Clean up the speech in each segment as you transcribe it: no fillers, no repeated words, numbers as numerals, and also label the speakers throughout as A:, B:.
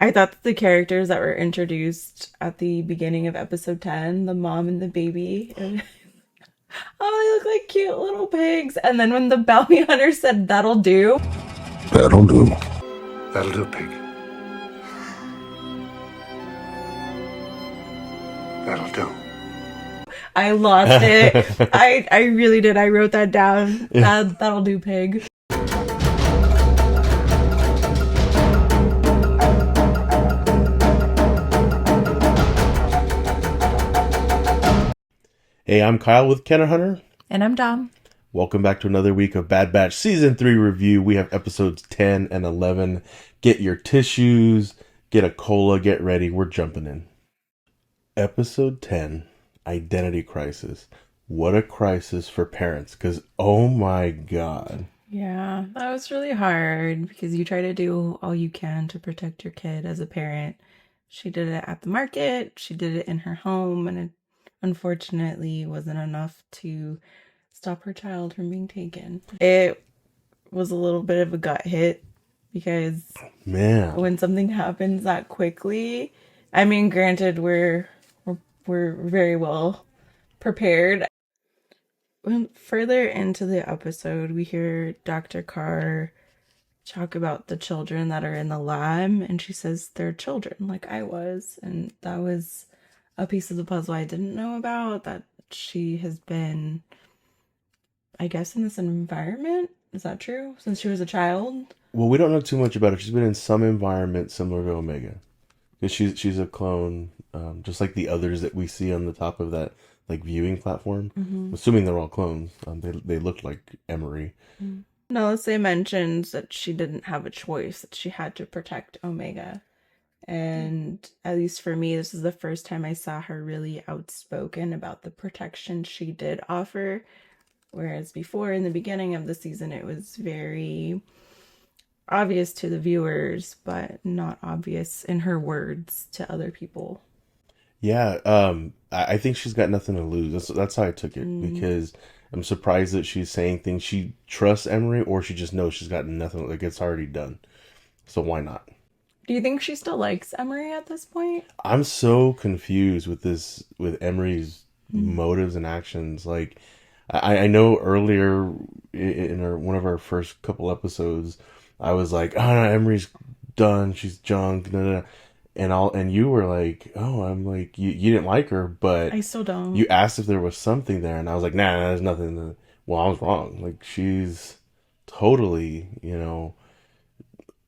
A: I thought that the characters that were introduced at the beginning of episode 10, the mom and the baby, oh, they look like cute little pigs. And then when the bounty hunter said, "That'll do,"
B: That'll do. That'll do, pig. That'll do.
A: I lost it. I really did. I wrote that down. That'll do, pig.
C: Hey, I'm Kyle with KennerHunter.
A: And I'm Dom.
C: Welcome back to another week of Bad Batch Season 3 review. We have episodes 10 and 11. Get your tissues, get a cola, get ready. We're jumping in. Episode 10, Identity Crisis. What a crisis for parents, because oh my god.
A: Yeah, that was really hard because you try to do all you can to protect your kid as a parent. She did it at the market, she did it in her home, and it unfortunately wasn't enough to stop her child from being taken. It was a little bit of a gut hit because
C: Man.
A: when something happens that quickly, I mean, granted, we're very well prepared. When further into the episode, we hear Dr. Carr talk about the children that are in the lab, and she says they're children, like I was, and that was a piece of the puzzle I didn't know about, that she has been, I guess, in this environment. Is that true? Since she was a child?
C: Well, we don't know too much about her. She's been in some environment similar to Omega. Because she's a clone, just like the others that we see on the top of that like viewing platform.
A: Mm-hmm.
C: Assuming they're all clones. They look like Emery.
A: Mm-hmm. Nelissa mentions that she didn't have a choice, that she had to protect Omega. And at least for me, this is the first time I saw her really outspoken about the protection she did offer. Whereas before, in the beginning of the season, it was very obvious to the viewers, but not obvious in her words to other people.
C: Yeah, I think she's got nothing to lose. That's how I took it. Because I'm surprised that she's saying things. She trusts Emery, or she just knows she's got nothing. Like, it's already done. So why not?
A: Do you think she still likes Emery at this point?
C: I'm so confused with Emery's motives and actions. Like, I know earlier in one of our first couple episodes, I was like, "Oh no, Emery's done. She's junk." Da, da, da. And you were like, "Oh, I'm like you didn't like her, but
A: I still don't.
C: you asked if there was something there," and I was like, "Nah, there's nothing." Well, I was wrong. Like, she's totally,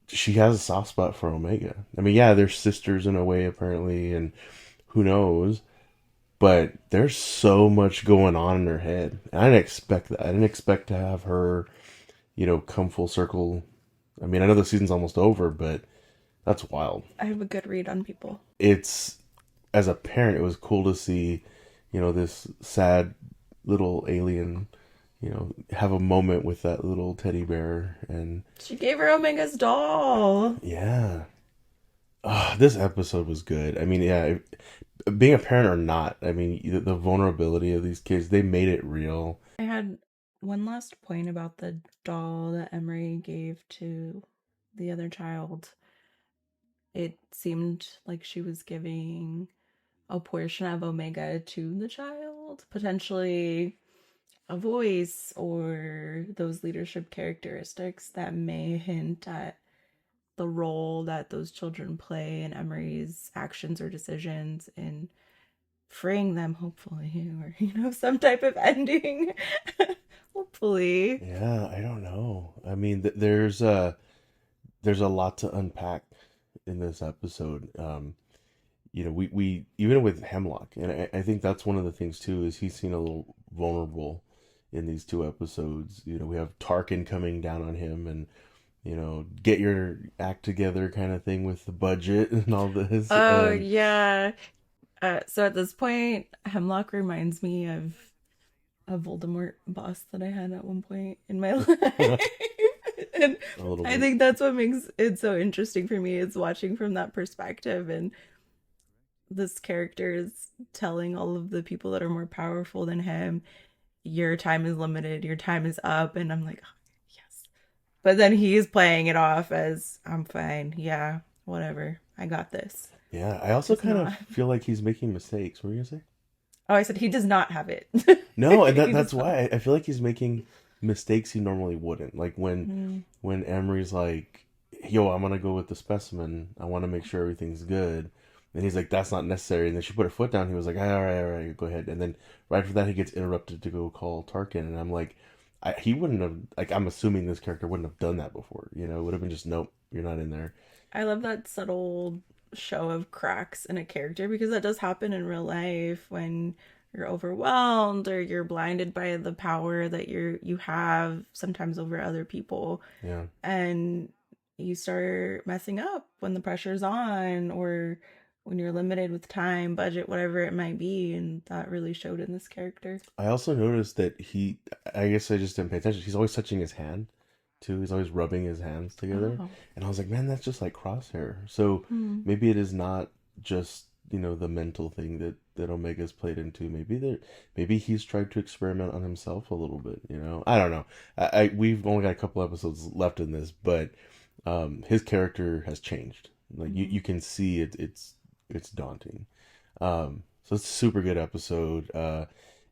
C: she has a soft spot for Omega. I mean, yeah, they're sisters in a way apparently, and who knows. But there's so much going on in her head. And I didn't expect that. I didn't expect to have her, come full circle. I mean, I know the season's almost over, but that's wild.
A: I have a good read on people.
C: It's, as a parent, it was cool to see, this sad little alien, have a moment with that little teddy bear. And
A: She gave her Omega's doll.
C: yeah. This episode was good. I mean, yeah, being a parent or not, I mean, the vulnerability of these kids, they made it real.
A: I had one last point about the doll that Emery gave to the other child. It seemed like she was giving a portion of Omega to the child, potentially a voice or those leadership characteristics that may hint at the role that those children play in Emery's actions or decisions in freeing them, hopefully, or some type of ending. Hopefully.
C: Yeah, I don't know. I mean, there's a lot to unpack in this episode. We even with Hemlock, and I think that's one of the things too, is he's seen a little vulnerable in these two episodes. We have Tarkin coming down on him, and get your act together kind of thing with the budget and all this.
A: Oh, yeah. So at this point, Hemlock reminds me of a Voldemort boss that I had at one point in my life. And I think that's what makes it so interesting for me, is watching from that perspective. And this character is telling all of the people that are more powerful than him, your time is limited, your time is up. And I'm like, oh, yes. But then he's playing it off as, I'm fine. Yeah, whatever. I got this.
C: Yeah, I also
A: Does
C: kind of
A: not.
C: feel like he's making mistakes. What were you gonna say?
A: Oh, I said he does not have it.
C: No, and
A: He
C: that's
A: does not.
C: why I feel like he's making mistakes he normally wouldn't. Like
A: Mm.
C: when Emery's like, "Yo, I'm gonna go with the specimen. I want to make sure everything's good." And he's like, "That's not necessary." And then she put her foot down. He was like, all right, go ahead." And then right after that, he gets interrupted to go call Tarkin. And I'm like, he wouldn't have. Like, I'm assuming this character wouldn't have done that before. You know, it would have been just, nope, you're not in there.
A: I love that subtle show of cracks in a character because that does happen in real life when you're overwhelmed or you're blinded by the power that you have sometimes over other people,
C: Yeah.
A: and you start messing up when the pressure's on or when you're limited with time, budget, whatever it might be, and that really showed in this character.
C: I also noticed that I guess I just didn't pay attention. He's always touching his hand too. He's always rubbing his hands together.
A: Oh.
C: And I was like, man, that's just like Crosshair. So
A: Hmm.
C: maybe it is not just, the mental thing that Omega's played into. Maybe he's tried to experiment on himself a little bit. I don't know. We've only got a couple episodes left in this, but his character has changed. Like you,
A: Hmm.
C: you can see it's daunting. So it's a super good episode.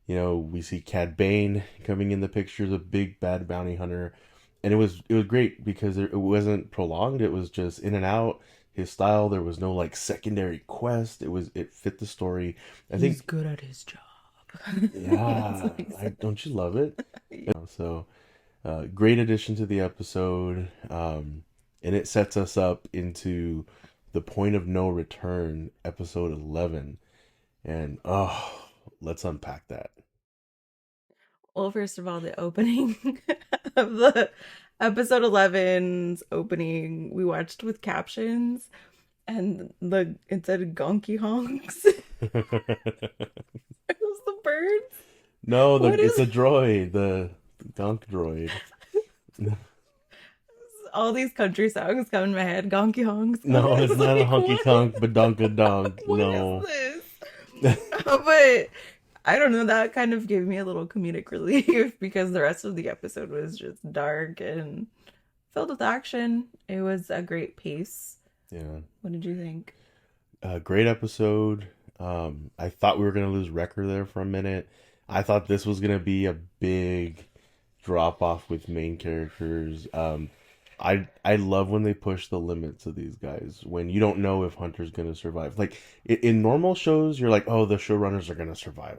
C: We see Cad Bane coming in the picture, the big bad bounty hunter, and it was great because it wasn't prolonged. It was just in and out. His style. There was no like secondary quest. It fit the story. I
A: He's
C: think.
A: good at his job. That's
C: Yeah,
A: what he said.
C: don't you love it? So, great addition to the episode, and it sets us up into the point of no return, episode 11, and let's unpack that.
A: Well, first of all, the opening of the episode 11's opening, we watched with captions, and it said gonky honks. It was the birds.
C: No,
A: What
C: it's
A: is
C: a droid, the Gonk droid.
A: all these country songs come in my head? Gonky honks.
C: No,
A: I
C: it's
A: was
C: not a
A: like,
C: honky tonk, but donk.
A: what
C: No.
A: is this? But I don't know. That kind of gave me a little comedic relief because the rest of the episode was just dark and filled with action. It was a great pace.
C: Yeah.
A: What did you think?
C: Great episode. I thought we were gonna lose Wrecker there for a minute. I thought this was gonna be a big drop off with main characters. I love when they push the limits of these guys when you don't know if Hunter's gonna survive. Like in normal shows, you're like, oh, the showrunners are gonna survive.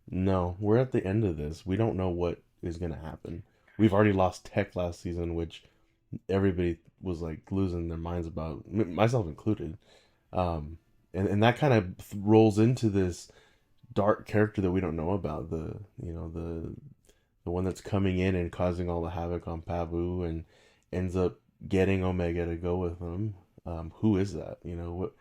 C: No, we're at the end of this. We don't know what is gonna happen. We've already lost Tech last season, which everybody was like losing their minds about, myself included. And that kind of rolls into this dark character that we don't know about, the one that's coming in and causing all the havoc on Pabu and ends up getting Omega to go with him. Who is that? Who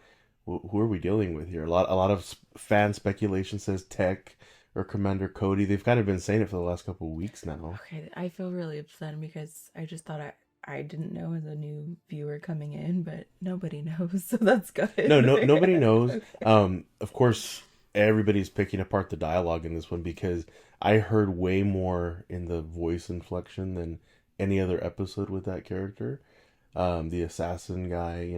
C: are we dealing with here? A lot of fan speculation says Tech or Commander Cody. They've kind of been saying it for the last couple of weeks now.
A: Okay, I feel really upset because I just thought I didn't know as a new viewer coming in, but nobody knows, so that's
C: No,
A: good.
C: no, nobody knows.
A: Okay.
C: Of course, everybody's picking apart the dialogue in this one because I heard way more in the voice inflection than any other episode with that character. The assassin guy,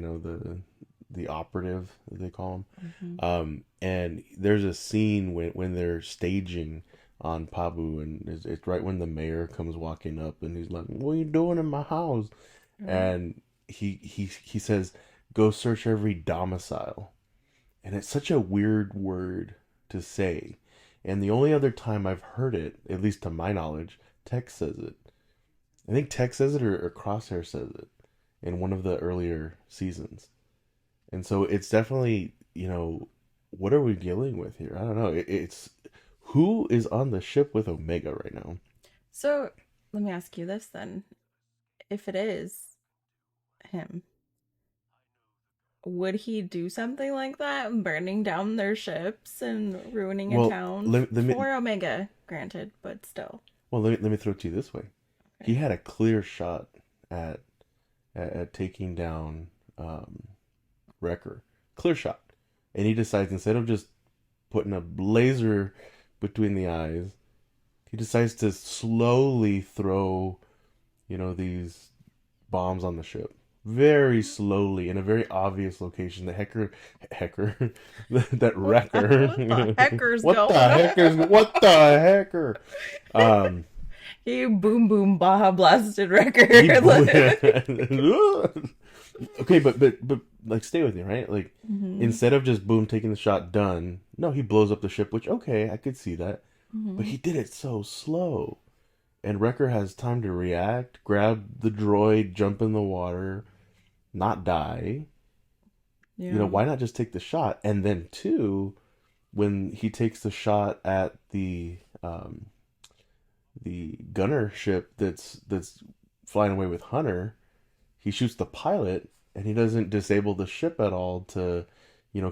C: the operative, as they call him.
A: Mhm.
C: And there's a scene when they're staging on Pabu, and it's right when the mayor comes walking up, and he's like, "What are you doing in my house?"
A: Right.
C: And he says, "Go search every domicile." And it's such a weird word to say. And the only other time I've heard it, at least to my knowledge, Tech says it. I think Tech says it or Crosshair says it in one of the earlier seasons. And so it's definitely, what are we dealing with here? I don't know. It's who is on the ship with Omega right now?
A: So let me ask you this then. If it is him, would he do something like that, burning down their ships and ruining a
C: Well,
A: town
C: let me
A: for Omega, granted, but still.
C: let me throw it to you this way.
A: Okay.
C: He had a clear shot at taking down Wrecker. Clear shot. And he decides, instead of just putting a laser between the eyes, he decides to slowly throw, these bombs on the ship. very slowly in a very obvious location. The hecker, that wrecker.
A: What the hecker's
C: What the
A: going
C: heckers?
A: on?
C: What the hecker? Um,
A: He boom boom Baja blasted record.
C: he. Okay, but like, stay with me, right? Like,
A: Mhm.
C: instead of just boom taking the shot, done. No, he blows up the ship, which, okay, I could see that, but he
A: Mhm.
C: did it so slow. And Wrecker has time to react, grab the droid, jump in the water, not die.
A: Yeah.
C: Why not just take the shot? And then two, when he takes the shot at the gunner ship that's flying away with Hunter, he shoots the pilot, and he doesn't disable the ship at all to,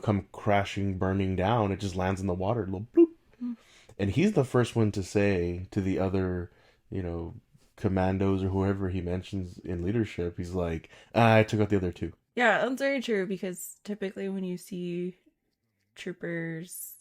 C: come crashing, burning down. It just lands in the water, a little bloop. And he's the first one to say to the other, you know, commandos or whoever he mentions in leadership, he's like, I took out the other two.
A: Yeah, that's very true because typically when you see troopers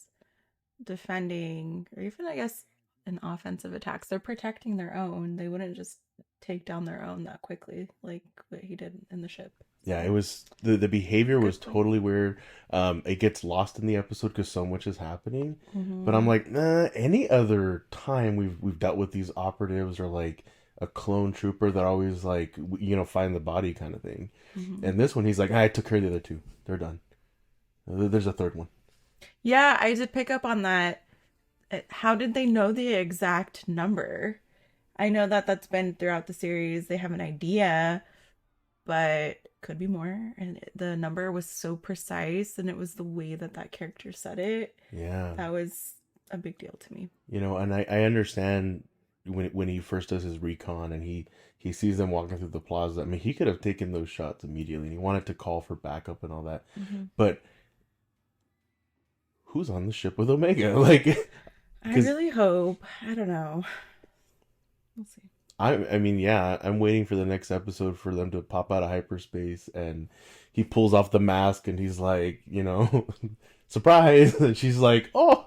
A: defending, or even I guess in offensive attacks, they're protecting their own. They wouldn't just take down their own that quickly, like what he did in the ship.
C: Yeah, it
A: So,
C: was the behavior was
A: good point.
C: totally weird. It gets lost in the episode because so much is happening. But I'm
A: Hmm.
C: like, nah. Any other time we've dealt with these operatives or like a clone trooper that always like find the body kind of thing.
A: Hmm.
C: And this one, he's like, I took care of the other two. They're done. There's a third one.
A: Yeah, I did pick up on that. How did they know the exact number? I know that that's been throughout the series. They have an idea, but could be more. And the number was so precise, and it was the way that that character said it.
C: Yeah.
A: That was a big deal to me.
C: And I understand when he first does his recon and he sees them walking through the plaza. I mean, he could have taken those shots immediately, and he wanted to call for backup and all that.
A: Hmm.
C: But who's on the ship with Omega? Like,
A: I
C: because
A: really hope. I don't know. We'll see.
C: I mean, yeah, I'm waiting for the next episode for them to pop out of hyperspace and he pulls off the mask and he's like, surprise, and she's like, oh,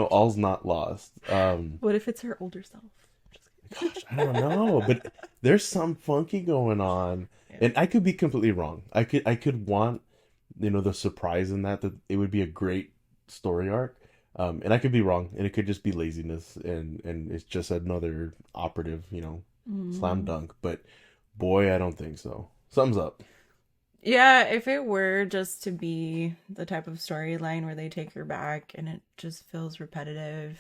C: all's not lost.
A: What if it's her older self? Just
C: Gosh, I don't know, but there's some funky going on,
A: kidding.
C: and I could be completely wrong. I could want the surprise in that it would be a great story arc, and I could be wrong, and it could just be laziness, and it's just another operative, slam
A: Mm.
C: dunk. But boy, I don't think so. Something's up.
A: Yeah, if it were just to be the type of storyline where they take her back and it just feels repetitive,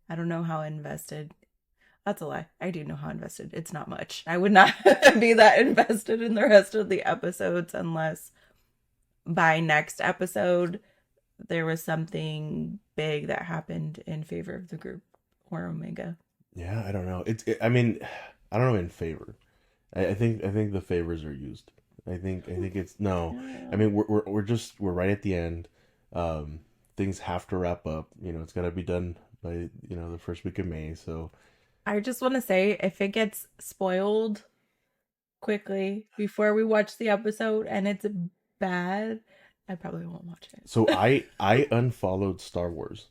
A: I don't know how invested. That's a lie. I do know how invested. It's not much. I would not be that invested in the rest of the episodes unless by next episode there was something big that happened in favor of the group or Omega.
C: Yeah, I don't know. I mean, I don't know in favor. I think the favors are used. I think it's no. I
A: Yeah.
C: mean, we're right at the end. Um, Things have to wrap up. It's got to be done by the first week of May. So
A: I just want to say if it gets spoiled quickly before we watch the episode and it's bad, I probably won't watch it.
C: so I unfollowed Star Wars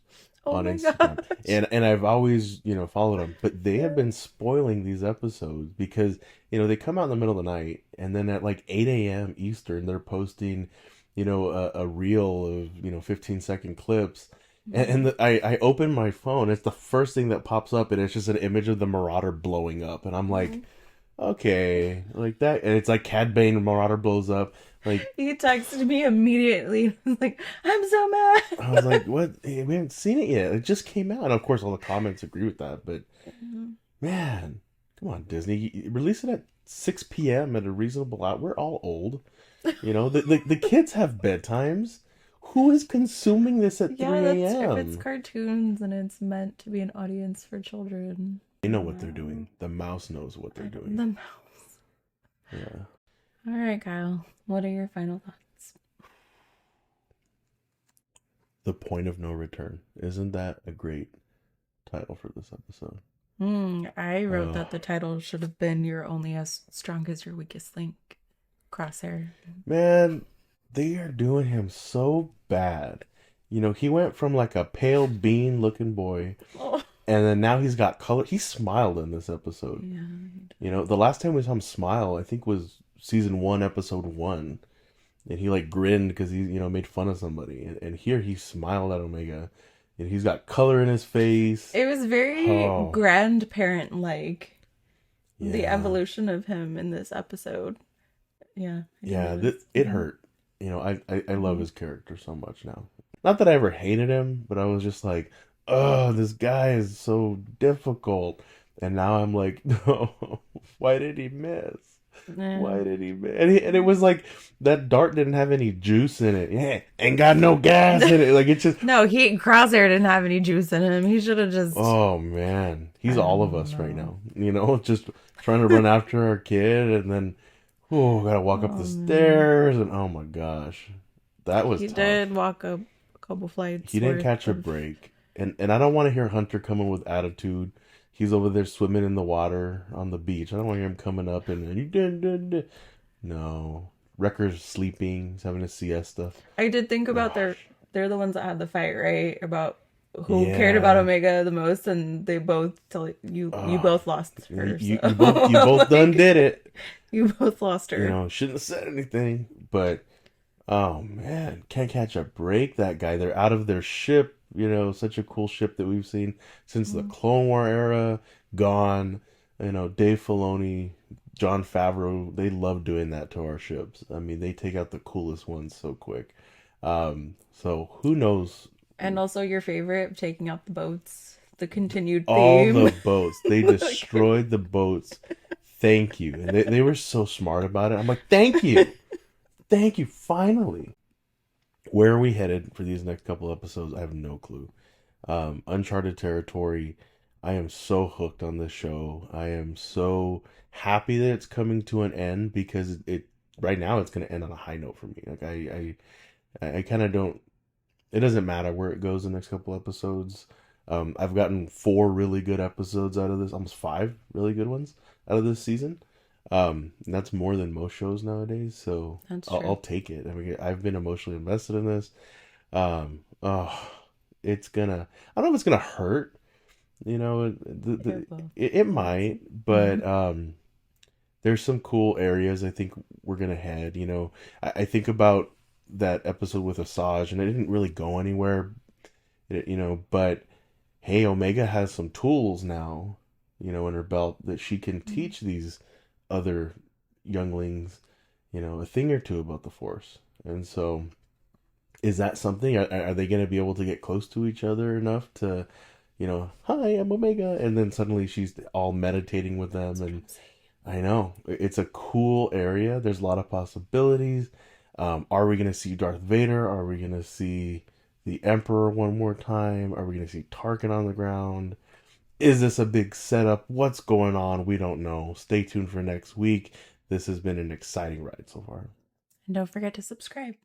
A: Oh
C: on
A: my
C: Instagram,
A: gosh.
C: and I've always followed them, but they have
A: Yeah.
C: been spoiling these episodes because they come out in the middle of the night, and then at like 8 a.m. Eastern they're posting a reel of 15-second clips. And
A: Mhm.
C: I open my phone. It's the first thing that pops up, and it's just an image of the Marauder blowing up, and I'm like,
A: Mhm.
C: okay, like that, and it's like Cad Bane Marauder blows up. Like,
A: He texted me immediately. I was like, I'm so mad.
C: I was like, what? Hey, we haven't seen it yet. It just came out. And of course, all the comments agree with that. But
A: Mhm.
C: man, come on, Disney, release it at 6 p.m. at a reasonable hour. We're all old. The kids have bedtimes. Who is consuming this at
A: Yeah,
C: 3
A: that's if it's
C: a.m.?
A: cartoons and it's meant to be an audience for children.
C: They
A: I
C: know
A: don't
C: what they're
A: know.
C: doing. The mouse knows what they're doing.
A: The mouse.
C: Yeah.
A: All right, Kyle. What are your final thoughts?
C: The point of no return. Isn't that a great title for this episode?
A: I wrote
C: Oh,
A: that the title should have been "You're only as strong as your weakest link." Crosshair.
C: man, they are doing him so bad. He went from like a pale bean looking boy,
A: Oh,
C: and then now he's got color. He smiled in this episode.
A: yeah.
C: The last time we saw him smile, I think was season 1, episode 1, and he like grinned because he made fun of somebody, and here he smiled at Omega, and he's got color in his face.
A: It was very
C: Oh
A: grandparent like, the
C: yeah,
A: evolution of him in this episode. Yeah, I think it
C: yeah.
A: was.
C: It hurt. I love his character so much now. Not that I ever hated him, but I was just like, oh, this guy is so difficult. And now I'm like, no, why did he miss?
A: Yeah.
C: Why did he miss? And it was like that dart didn't have any juice in it. Yeah, ain't got no gas in it. Like it's just,
A: No, Crosshair didn't have any juice in him. He should have just.
C: oh man,
A: I
C: he's all of
A: don't
C: us right
A: know.
C: now. Just trying to run after our kid, and then oh, gotta walk up
A: Oh
C: the
A: man,
C: stairs, and oh my gosh, that was
A: he
C: tough.
A: did walk up a couple
C: He
A: flights
C: didn't
A: worth
C: catch a
A: of.
C: break, and I don't want to hear Hunter coming with attitude. He's over there swimming in the water on the beach. I don't want to hear him coming up and you did. No, Wrecker's sleeping. He's having a siesta.
A: I did think about
C: Gosh,
A: they're the ones that had the fight, right? About who cared about
C: yeah.
A: Omega the most, and they both tell you
C: Oh,
A: both lost her. So
C: you both done
A: like,
C: did it.
A: you both lost her.
C: Shouldn't have said anything, but oh man, can't catch a break. That guy. They're out of their ship. Such a cool ship that we've seen since the
A: Mm.
C: Clone War era. Gone. Dave Filoni, John Favreau. They love doing that to our ships. I mean, they take out the coolest ones so quick. So who knows?
A: And also your favorite, taking out the boats, the continued
C: All the
A: theme.
C: boats. They
A: Like,
C: destroyed the boats. Thank you. And they were so smart about it. I'm like, thank you. Thank you. Finally. Where are we headed for these next couple episodes? I have no clue. Uncharted territory. I am so hooked on this show. I am so happy that it's coming to an end because it right now it's going to end on a high note for me. Like I kind of don't. It doesn't matter where it goes the next couple episodes. I've gotten 4 really good episodes out of this, almost 5 really good ones out of this season. And that's more than most shows nowadays, so
A: that's
C: I'll
A: true.
C: take it. I mean, I've been emotionally invested in this. Oh, it's gonna. I don't know if it's gonna hurt.
A: It will.
C: It might,
A: Hmm.
C: but there's some cool areas I think we're gonna head. I think about that episode with Asajj, and it didn't really go anywhere. But hey, Omega has some tools now, in her belt that she can teach these other younglings, a thing or two about the Force. And so, is that something? Are they going to be able to get close to each other enough to, hi, I'm Omega, and then suddenly she's all meditating with them,
A: That's what
C: and
A: I'm saying.
C: I know it's a cool area. There's a lot of possibilities. Are we going to see Darth Vader? Are we going to see the Emperor one more time? Are we going to see Tarkin on the ground? Is this a big setup? What's going on? We don't know. Stay tuned for next week. This has been an exciting ride so far.
A: And don't forget to subscribe.